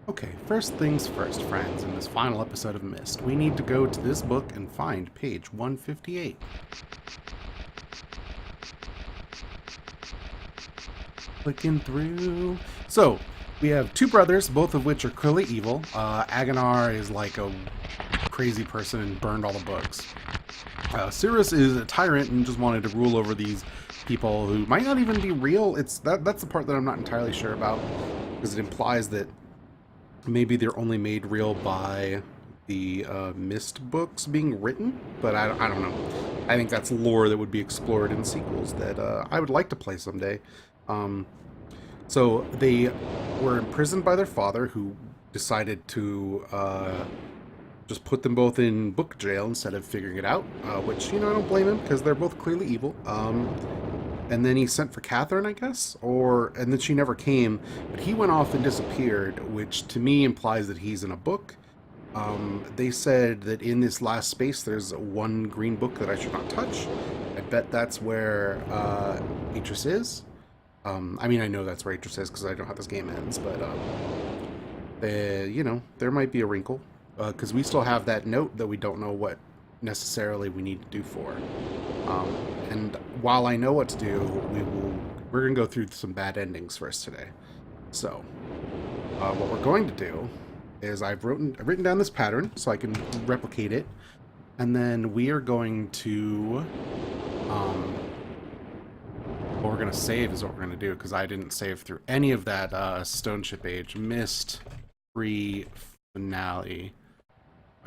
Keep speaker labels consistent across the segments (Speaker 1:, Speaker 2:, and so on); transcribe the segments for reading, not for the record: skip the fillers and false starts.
Speaker 1: Okay, first things first, friends. In this final episode of Myst, we need to go to this book and find page 158. Clicking through. So, we have two brothers, both of which are clearly evil. Aganar is like a crazy person and burned all the books. Cirrus is a tyrant and just wanted to rule over these people who might not even be real. That's the part that I'm not entirely sure about, because it implies that maybe they're only made real by the Myst books being written, but I don't know. I think that's lore that would be explored in sequels that I would like to play someday. So they were imprisoned by their father, who decided to just put them both in book jail instead of figuring it out, which, I don't blame him, because they're both clearly evil. And then he sent for Catherine, I guess, and then she never came, but he went off and disappeared, which to me implies that he's in a book. They said that in this last space there's one green book that I should not touch. I bet that's where Beatrice is. I mean, I know that's where Beatrice is because I know how this game ends, but there might be a wrinkle, because we still have that note that we don't know what necessarily we need to do for. And while I know what to do, we're gonna go through some bad endings first today. So, what we're going to do is I've written down this pattern so I can replicate it, and then we are going to what we're gonna save is what we're gonna do, because I didn't save through any of that Stone Ship Age Myst finale.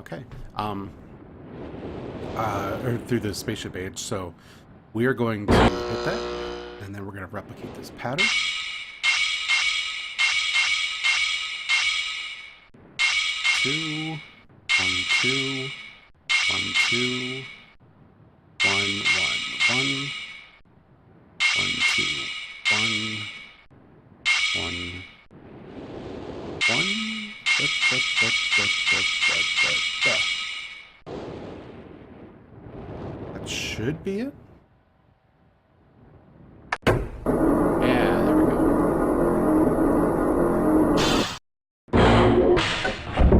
Speaker 1: Okay. Or through the spaceship age, so we are going to hit that, and then we're going to replicate this pattern. Two, 1, 2, 1, 2, 1, 1, 1, 1, 2, 1, 1, 1. Da, da, da, da, da, da, da. That should be it. Yeah, there we go.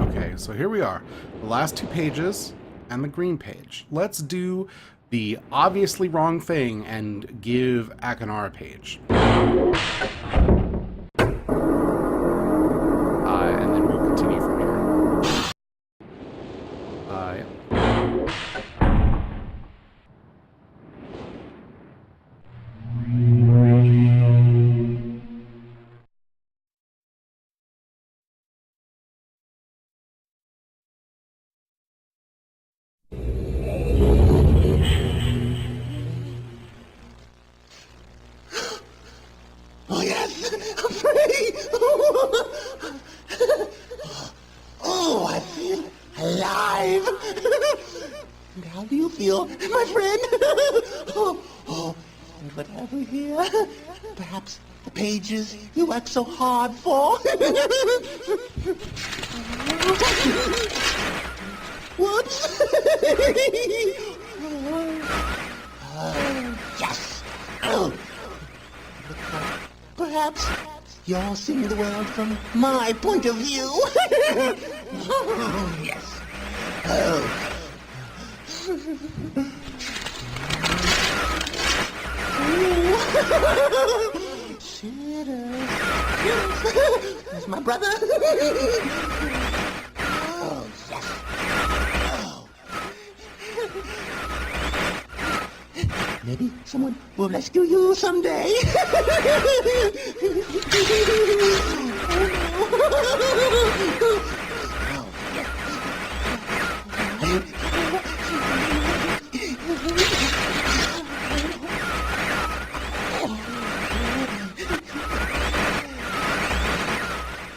Speaker 1: Okay, so here we are. The last two pages and the green page. Let's do the obviously wrong thing and give Akanar a page. And then we'll continue from here. Yeah.
Speaker 2: Oh, yes! I'm free! Oh, I feel alive! And how do you feel, my friend? And what have we here? Perhaps the pages you worked so hard for? Whoops! Yes! Oh. Perhaps you're seeing the world from my point of view. Yes. Oh. Sitters. There's my brother. Oh, yes. Oh. Maybe someone will rescue you someday.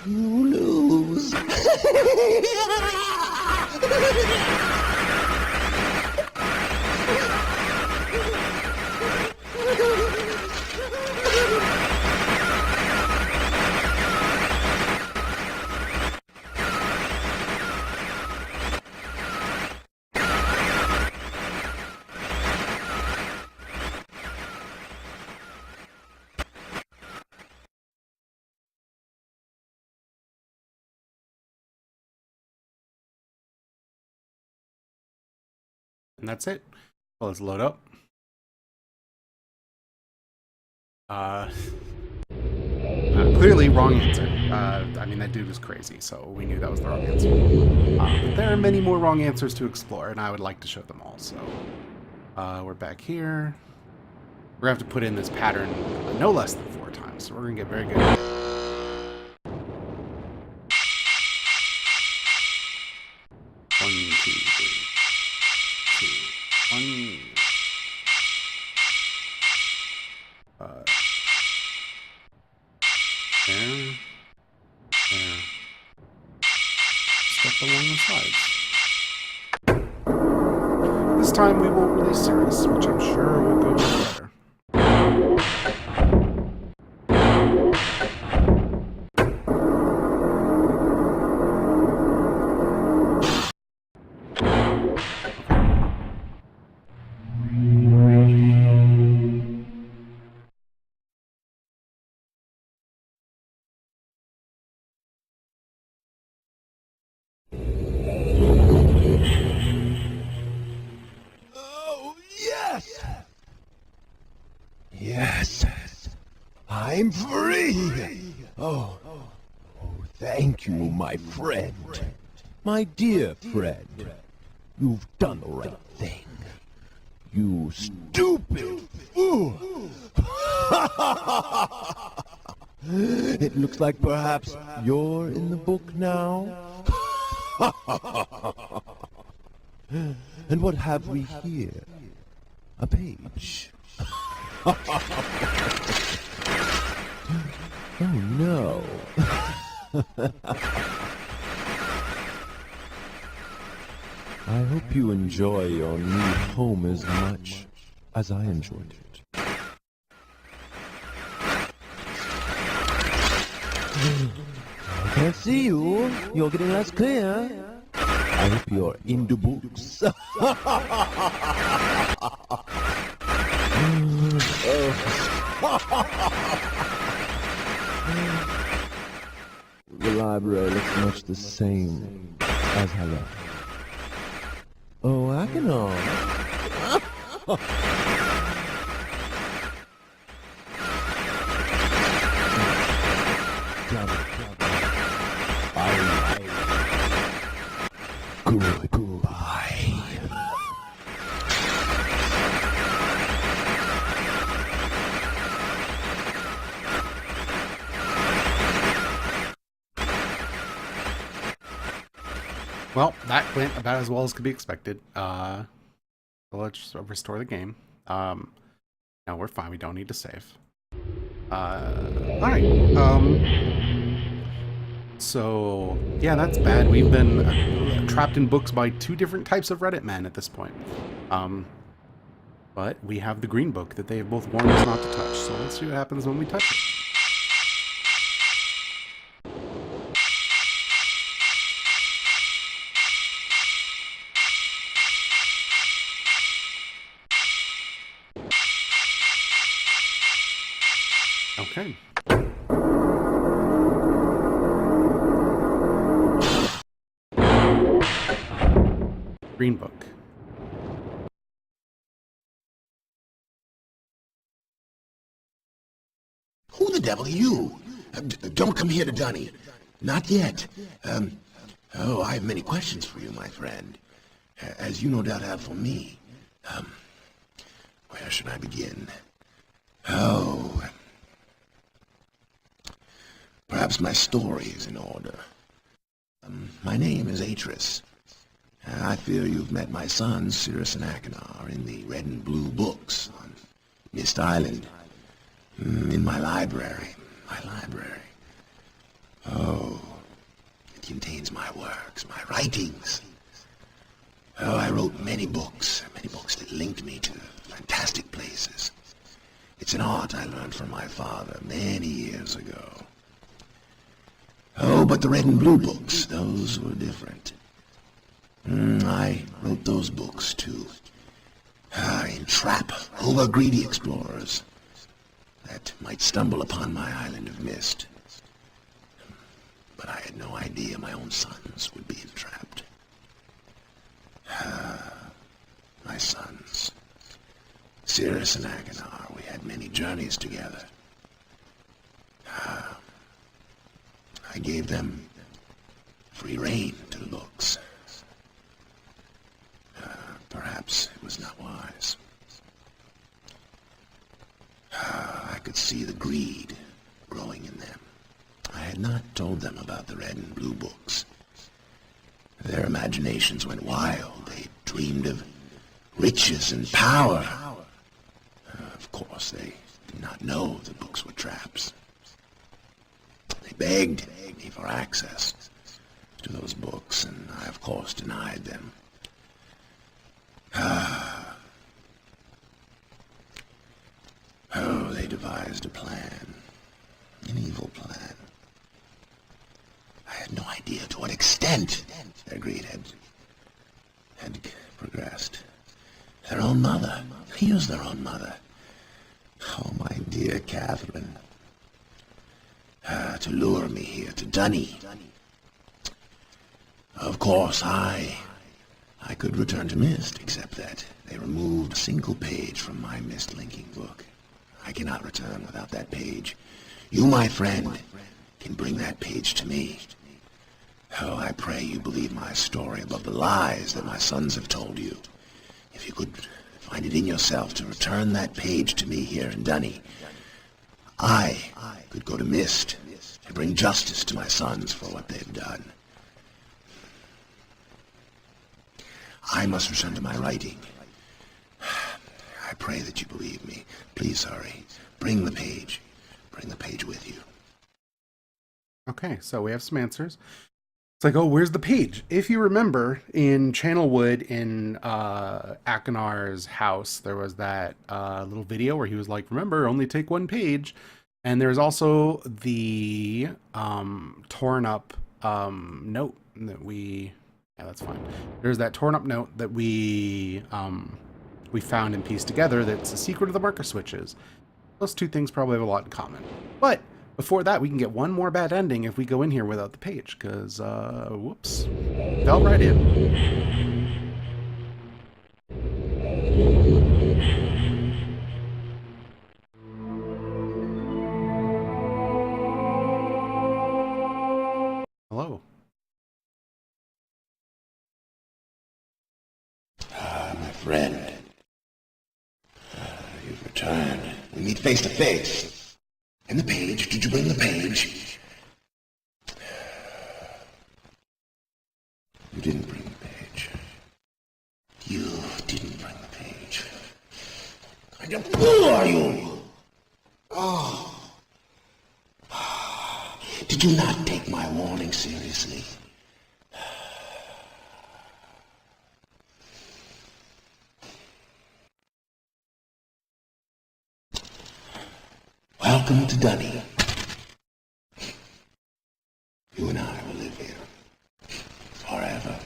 Speaker 2: You lose.
Speaker 1: And that's it. Well, let's load up. Clearly wrong answer. I mean, that dude was crazy, so we knew that was the wrong answer. But there are many more wrong answers to explore, and I would like to show them all. So we're back here. We're going to have to put in this pattern no less than 4 times, so we're going to get very good at it. 1, 2, 3, 2, 1. There. Step along the sides. This time we will release Cirrus, which I'm sure will go much better.
Speaker 2: Yes, I'm free. Oh, thank you, my friend. My dear friend, you've done the right thing. You stupid fool. It looks like perhaps you're in the book now. And what have we here? A page. Oh no. I hope you enjoy your new home as much as I enjoyed it. I can't see you. You're getting less clear. I hope you're in the books. The library looks much the same as I left. Oh, I can Goodbye.
Speaker 1: Well, that went about as well as could be expected. So let's restore the game. No, we're fine. We don't need to save. Alright. So, yeah, that's bad. We've been trapped in books by 2 different types of Reddit men at this point. But we have the green book that they have both warned us not to touch. So let's see what happens when we touch it. Okay. Green book.
Speaker 2: Who the devil are you? Don't come here to Dunny. Not yet. Oh, I have many questions for you, my friend. As you no doubt have for me. Where should I begin? Oh. Perhaps my story is in order. My name is Atris. I fear you've met my sons, Cirrus and Achenar, in the red and blue books on Myst Island. In my library. Oh, it contains my works, my writings. Oh, I wrote many books that linked me to fantastic places. It's an art I learned from my father many years ago. Oh, but the red and blue books, those were different. I wrote those books to entrap over-greedy explorers that might stumble upon my island of Myst. But I had no idea my own sons would be entrapped. my sons. Cirrus and Aganar, we had many journeys together. I gave them free rein to the books. Perhaps it was not wise. I could see the greed growing in them. I had not told them about the red and blue books. Their imaginations went wild. They dreamed of riches and power. Of course, they did not know the books were traps. They begged me for access to those books, and I, of course, denied them. Oh, they devised a plan, an evil plan. I had no idea to what extent their greed had progressed. Their own mother. They used their own mother. Oh, my dear Catherine. To lure me here to Dunny. Of course, I could return to Myst, except that they removed a single page from my Myst linking book. I cannot return without that page. You, my friend, can bring that page to me. Oh, I pray you believe my story above the lies that my sons have told you. If you could find it in yourself to return that page to me here in Dunny, I could go to Myst and bring justice to my sons for what they've done. I must return to my writing. I pray that you believe me. Please hurry. Bring the page. Bring the page with you.
Speaker 1: Okay, so we have some answers. It's like, oh, where's the page? If you remember, in Channelwood, in Akinar's house, there was that little video where he was like, remember, only take one page. And there's also the torn up note that we... Yeah, that's fine. There's that torn up note that we found and pieced together that's the secret of the marker switches. Those two things probably have a lot in common. But before that, we can get one more bad ending if we go in here without the page, because, whoops, fell right in. Hello.
Speaker 2: My friend. You've returned. We meet face to face. And the page? Did you bring the page? You didn't bring the page. You didn't bring the page. What kind of fool are you? Oh. Did you not take my warning seriously? Welcome to Dunny. You and I will live here forever.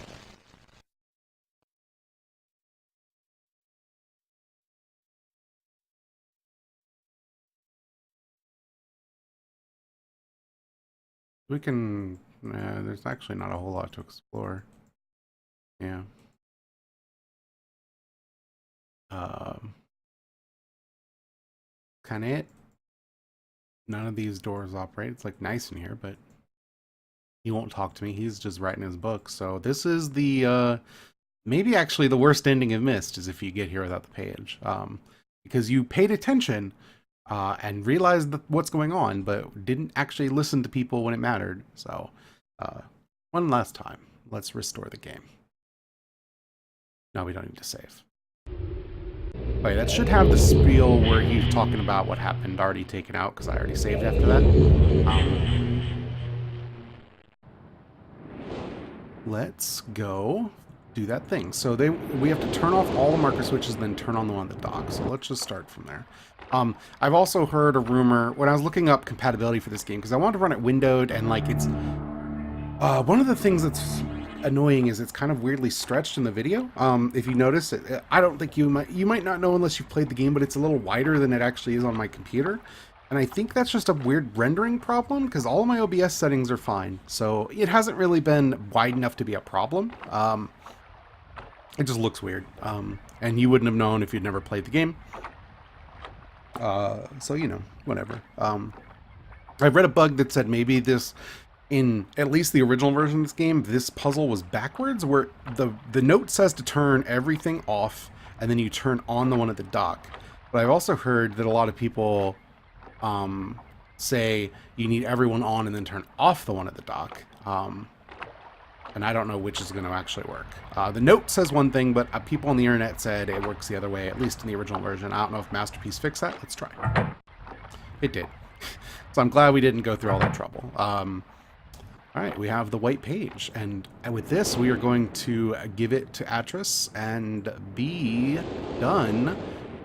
Speaker 1: We can... there's actually not a whole lot to explore. Yeah. Kind of it. None of these doors operate. It's like nice in here, but he won't talk to me. He's just writing his book. So this is the maybe actually the worst ending of Myst is if you get here without the page, because you paid attention and realized what's going on, but didn't actually listen to people when it mattered. So one last time, let's restore the game. No, we don't need to save. Wait, that should have the spiel where he's talking about what happened already taken out, because I already saved after that. Let's go do that thing. So we have to turn off all the marker switches and then turn on the one at the dock. So let's just start from there. I've also heard a rumor when I was looking up compatibility for this game, because I wanted to run it windowed, and like it's... one of the things that's annoying is it's kind of weirdly stretched in the video. If you notice it, I don't think you might not know unless you've played the game, but it's a little wider than it actually is on my computer. And I think that's just a weird rendering problem, because all of my OBS settings are fine. So it hasn't really been wide enough to be a problem. It just looks weird. And you wouldn't have known if you'd never played the game. So, you know, whatever. I've read a bug that said maybe this, in at least the original version of this game, this puzzle was backwards, where the note says to turn everything off, and then you turn on the one at the dock. But I've also heard that a lot of people say you need everyone on and then turn off the one at the dock. And I don't know which is going to actually work. The note says one thing, but people on the internet said it works the other way, at least in the original version. I don't know if Masterpiece fixed that. Let's try. It did. So I'm glad we didn't go through all that trouble. All right, we have the white page. And with this, we are going to give it to Atris and be done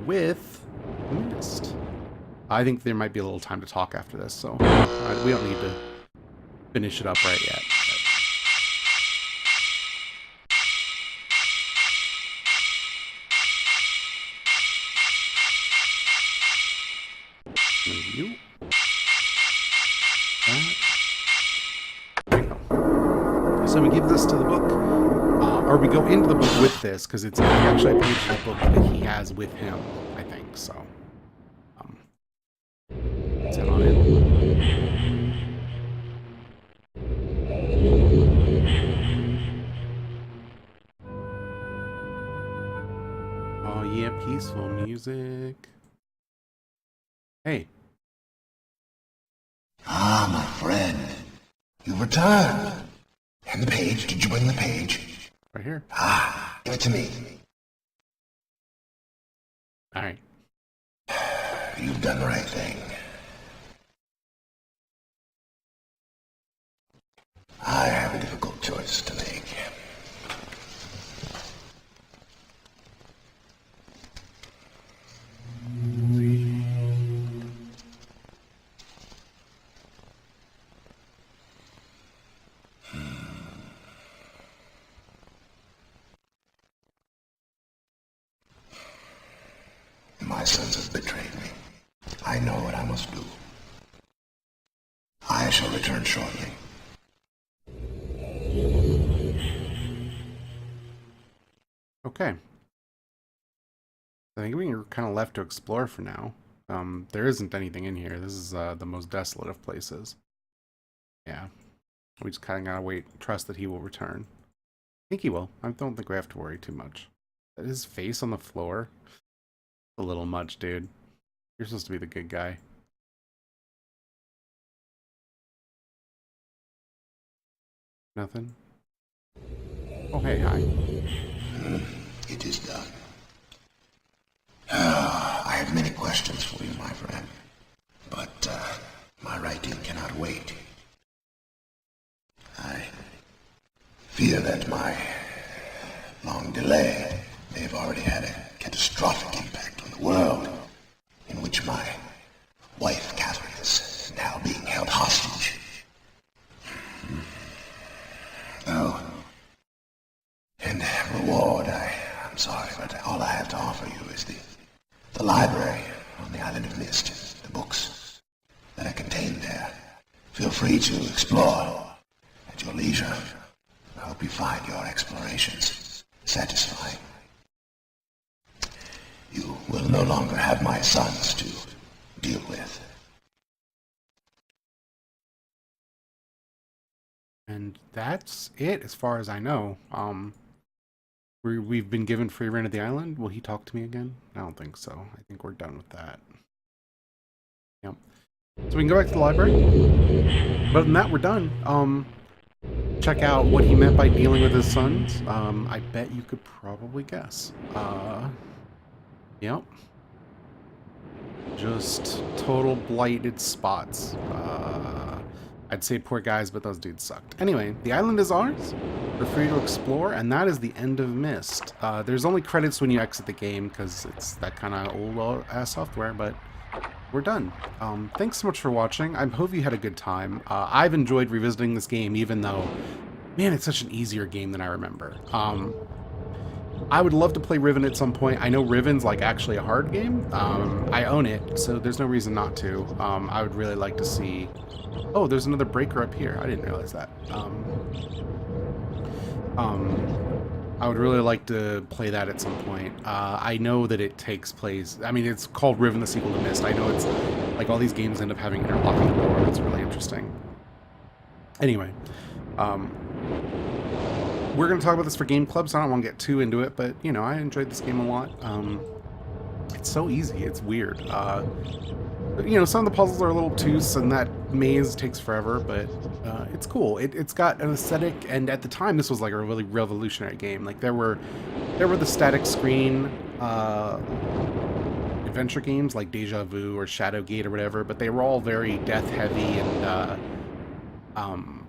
Speaker 1: with Myst. I think there might be a little time to talk after this, so we don't need to finish it up right yet. You. There you go. So we give this to the book, or we go into the book with this, because it's actually a page of the book that he has with him, I think, so. Let's head on in. Oh yeah, peaceful music. Hey.
Speaker 2: Ah, my friend. You've returned. And the page, did you bring the page?
Speaker 1: Right here.
Speaker 2: Ah, give it to me.
Speaker 1: Alright.
Speaker 2: You've done the right thing. I have a difficult choice to make. My sons have betrayed me. I know what I must do. I shall return shortly.
Speaker 1: Okay. I think we're kind of left to explore for now. There isn't anything in here. This is the most desolate of places. Yeah. We just kind of gotta wait, trust that he will return. I think he will. I don't think we have to worry too much. His face on the floor? A little much, dude. You're supposed to be the good guy. Nothing? Oh, hey, hi.
Speaker 2: It is done. I have many questions for you, my friend. But my writing cannot wait. I fear that my long delay may have already had a catastrophic impact on the world in which my wife, Catherine, is now being held hostage. Oh, in reward, I'm sorry, but all I have to offer you is the library on the island of Myst, the books that are contained there. Feel free to explore at your leisure. I hope you find your explorations satisfying. You will no longer have my sons to deal with.
Speaker 1: And that's it, as far as I know. We've been given free reign of the island. Will he talk to me again? I don't think so. I think we're done with that. Yep. So we can go back to the library. But other than that, we're done. Check out what he meant by dealing with his sons. I bet you could probably guess. Yep. Just total blighted spots. I'd say poor guys, but those dudes sucked. Anyway, the island is ours. We're free to explore, and that is the end of Myst. There's only credits when you exit the game, because it's that kind of old-ass software, but we're done. Thanks so much for watching. I hope you had a good time. I've enjoyed revisiting this game, even though, man, it's such an easier game than I remember. I would love to play Riven at some point. I know Riven's like actually a hard game. I own it, so there's no reason not to. I would really like to see... Oh, there's another breaker up here. I didn't realize that. I would really like to play that at some point. I know that it takes place. I mean, it's called Riven, the sequel to Myst. I know it's like all these games end up having interlocking lore. It's really interesting. Anyway, we're going to talk about this for Game Club, so I don't want to get too into it, but, you know, I enjoyed this game a lot. It's so easy. It's weird. You know, some of the puzzles are a little obtuse, and that maze takes forever, but it's cool. It's got an aesthetic, and at the time, this was like a really revolutionary game. Like, there were the static screen adventure games like Deja Vu or Shadowgate or whatever, but they were all very death-heavy and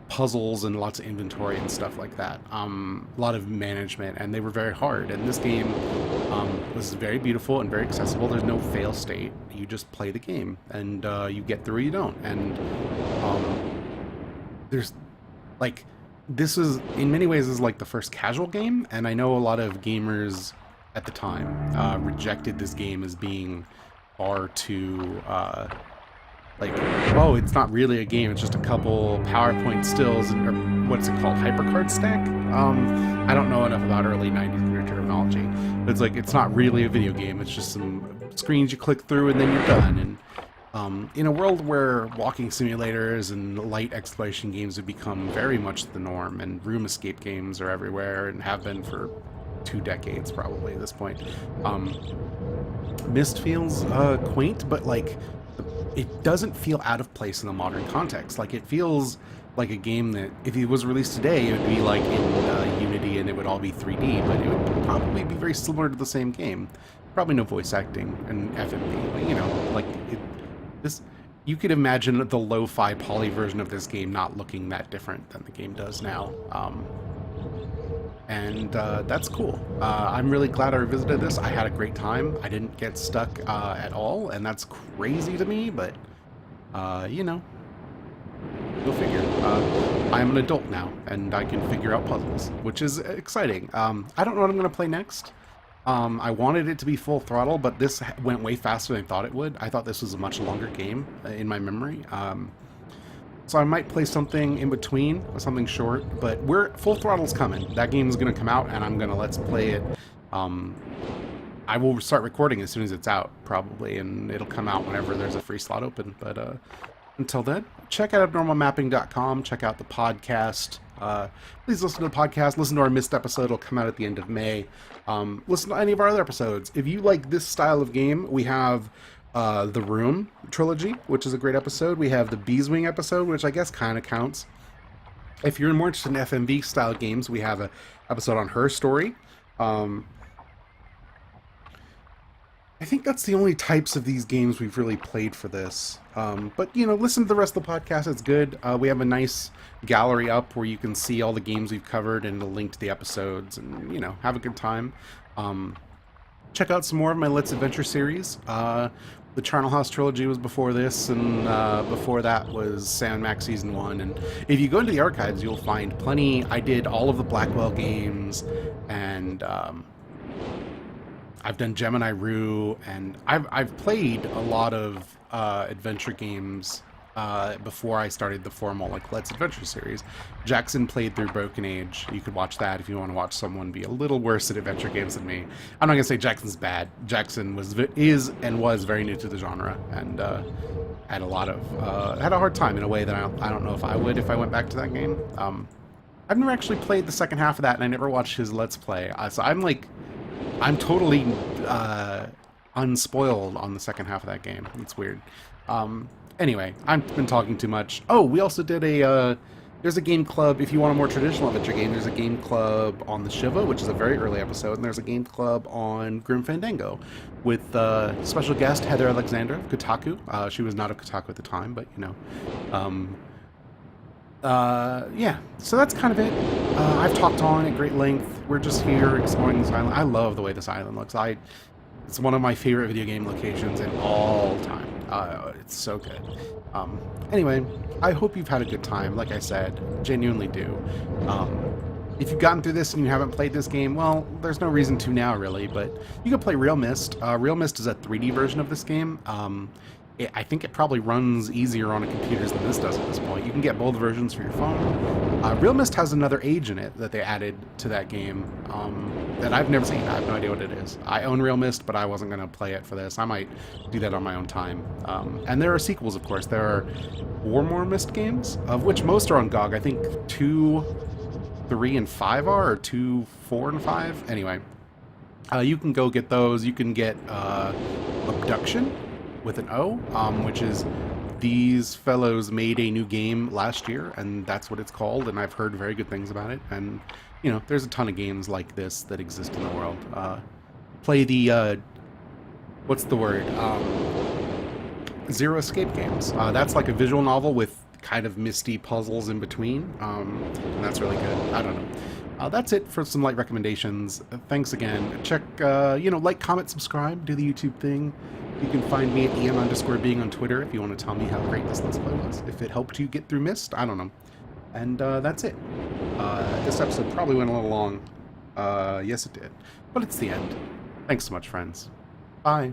Speaker 1: puzzles and lots of inventory and stuff like that. A lot of management, and they were very hard. And this game was very beautiful and very accessible. There's no fail state. You just play the game, and you get through or you don't. And there's like, this is in many ways is like the first casual game, and I know a lot of gamers at the time rejected this game as being far too like, oh, it's not really a game, it's just a couple PowerPoint stills, or what's it called, hypercard stack? I don't know enough about early 90s computer terminology, but it's like, it's not really a video game, it's just some screens you click through and then you're done. And in a world where walking simulators and light exploration games have become very much the norm, and room escape games are everywhere and have been for 2 decades probably at this point, Myst feels quaint, but like, it doesn't feel out of place in the modern context. Like, it feels like a game that, if it was released today, it would be like in Unity and it would all be 3D, but it would probably be very similar to the same game. Probably no voice acting and FMV, but, you know, like, this, you could imagine the lo-fi poly version of this game not looking that different than the game does now. And that's cool. I'm really glad I revisited this. I had a great time. I didn't get stuck at all, and that's crazy to me, but, you know, go figure. I'm an adult now, and I can figure out puzzles, which is exciting. I don't know what I'm going to play next. I wanted it to be full throttle, but this went way faster than I thought it would. I thought this was a much longer game in my memory. So I might play something in between, something short, but full throttle's coming. That game's going to come out, and I'm going to let's play it. I will start recording as soon as it's out, probably, and it'll come out whenever there's a free slot open. But until then, check out abnormalmapping.com, check out the podcast. Please listen to the podcast, listen to our Myst episode. It'll come out at the end of May. Listen to any of our other episodes. If you like this style of game, we have the Room trilogy, which is a great episode. We have the Beeswing episode, which I guess kind of counts. If you're more interested in FMV style games, we have an episode on Her Story. I think that's the only types of these games we've really played for this. But, you know, listen to the rest of the podcast. It's good. We have a nice gallery up where you can see all the games we've covered and a link to the episodes, and, you know, have a good time. Check out some more of my Let's Adventure series. The Charnel House trilogy was before this, and before that was Sam Max Season 1. And if you go into the archives, you'll find plenty. I did all of the Blackwell games, and I've done Gemini Rue, and I've played a lot of adventure games before I started the formal like Let's Adventure series. Jackson played through Broken Age. You could watch that if you want to watch someone be a little worse at adventure games than me. I'm not gonna say Jackson's bad. Jackson was very new to the genre, and had a hard time in a way that I don't know if I would if I went back to that game. I've never actually played the second half of that, and I never watched his Let's Play. So I'm totally unspoiled on the second half of that game. It's weird. Anyway, I've been talking too much. Oh, we also did there's a game club, if you want a more traditional adventure game, there's a game club on the Shiva, which is a very early episode, and there's a game club on Grim Fandango with special guest Heather Alexander of Kotaku. She was not of Kotaku at the time, but, you know. Yeah, so that's kind of it. I've talked on at great length. We're just here exploring this island. I love the way this island looks. It's one of my favorite video game locations in all time. It's so good. Anyway, I hope you've had a good time. Like I said, genuinely do. If you've gotten through this and you haven't played this game, well, there's no reason to now, really, but you can play Real Myst. Real Myst is a 3D version of this game. I think it probably runs easier on a computers than this does at this point. You can get both versions for your phone. Real Myst has another age in it that they added to that game that I've never seen. I have no idea what it is. I own Real Myst, but I wasn't going to play it for this. I might do that on my own time. And there are sequels, of course. There are 4 more Myst games, of which most are on GOG. I think 2, 3, and 5 are, or 2, 4, and 5. Anyway, you can go get those. You can get Abduction with an O, which is these fellows made a new game last year, and that's what it's called, and I've heard very good things about it. And, you know, there's a ton of games like this that exist in the world. Play the, what's the word? Zero Escape games. That's like a visual novel with kind of misty puzzles in between, and that's really good. I don't know. That's it for some light recommendations. Thanks again. Check, like, comment, subscribe, do the YouTube thing. You can find me at EM_being on Twitter if you want to tell me how great this Let's Play was. If it helped you get through Myst, I don't know. And that's it. This episode probably went a little long. Yes, it did. But it's the end. Thanks so much, friends. Bye.